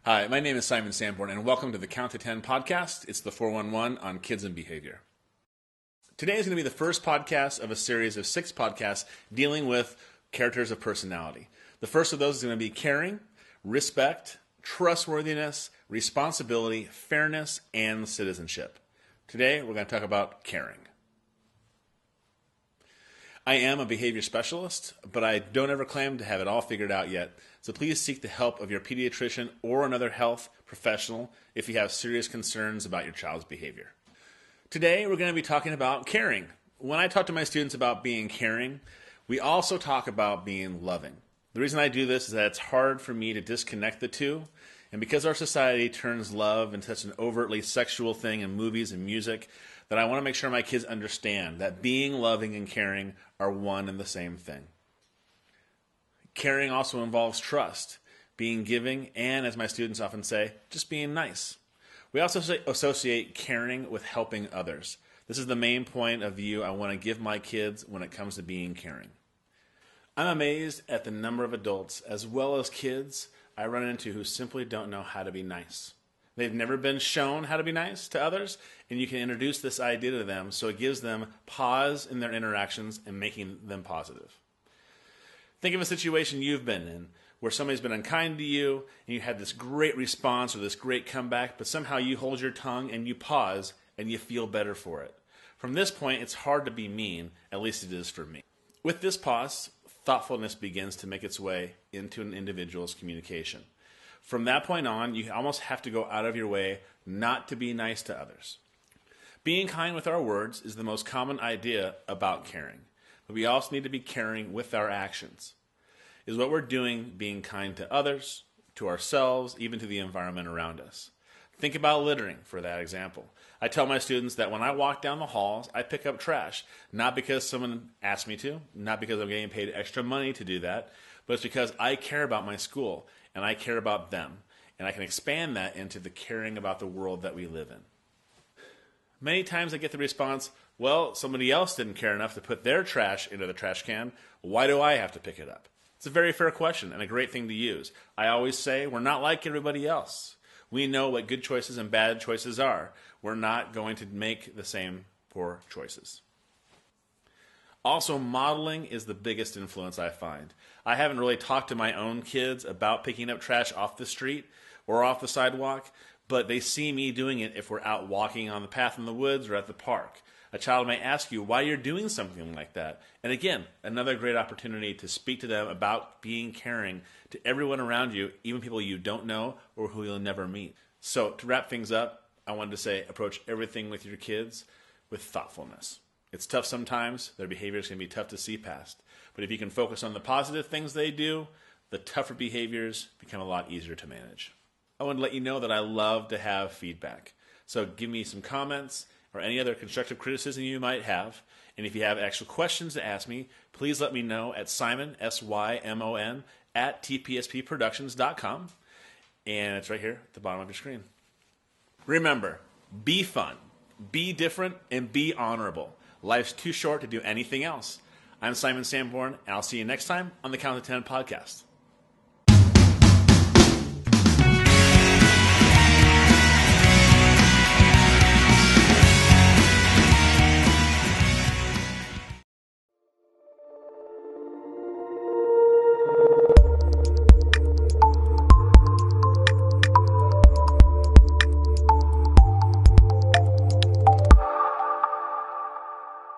Hi, my name is Simon Sanborn, and welcome to the Count to 10 podcast. It's the 411 on kids and behavior. Today is going to be the first podcast of a series of 6 podcasts dealing with characters of personality. The first of those is going to be caring, respect, trustworthiness, responsibility, fairness, and citizenship. Today, we're going to talk about caring. I am a behavior specialist, but I don't ever claim to have it all figured out yet. So please seek the help of your pediatrician or another health professional if you have serious concerns about your child's behavior. Today, we're going to be talking about caring. When I talk to my students about being caring, we also talk about being loving. The reason I do this is that it's hard for me to disconnect the two. And because our society turns love into such an overtly sexual thing in movies and music, that I want to make sure my kids understand that being loving and caring are one and the same thing. Caring also involves trust, being giving, and as my students often say, just being nice. We also associate caring with helping others. This is the main point of view I want to give my kids when it comes to being caring. I'm amazed at the number of adults as well as kids I run into who simply don't know how to be nice. They've never been shown how to be nice to others, and you can introduce this idea to them so it gives them pause in their interactions and making them positive. Think of a situation you've been in where somebody's been unkind to you and you had this great response or this great comeback, but somehow you hold your tongue and you pause and you feel better for it. From this point, it's hard to be mean, at least it is for me. With this pause, thoughtfulness begins to make its way into an individual's communication. From that point on, you almost have to go out of your way not to be nice to others. Being kind with our words is the most common idea about caring, but we also need to be caring with our actions. Is what we're doing being kind to others, to ourselves, even to the environment around us? Think about littering for that example. I tell my students that when I walk down the halls, I pick up trash, not because someone asked me to, not because I'm getting paid extra money to do that, but it's because I care about my school and I care about them, and I can expand that into the caring about the world that we live in. Many times I get the response, well, somebody else didn't care enough to put their trash into the trash can. Why do I have to pick it up? It's a very fair question and a great thing to use. I always say we're not like everybody else. We know what good choices and bad choices are. We're not going to make the same poor choices. Also, modeling is the biggest influence I find. I haven't really talked to my own kids about picking up trash off the street or off the sidewalk, but they see me doing it if we're out walking on the path in the woods or at the park. A child may ask you why you're doing something like that. And again, another great opportunity to speak to them about being caring to everyone around you, even people you don't know or who you'll never meet. So to wrap things up, I wanted to say approach everything with your kids with thoughtfulness. It's tough sometimes. Their behaviors can be tough to see past. But if you can focus on the positive things they do, the tougher behaviors become a lot easier to manage. I want to let you know that I love to have feedback. So give me some comments or any other constructive criticism you might have. And if you have actual questions to ask me, please let me know at Simon, S-Y-M-O-N, at tpspproductions.com. And it's right here at the bottom of your screen. Remember, be fun, be different, and be honorable. Life's too short to do anything else. I'm Simon Sanborn, and I'll see you next time on the Count to 10 podcast.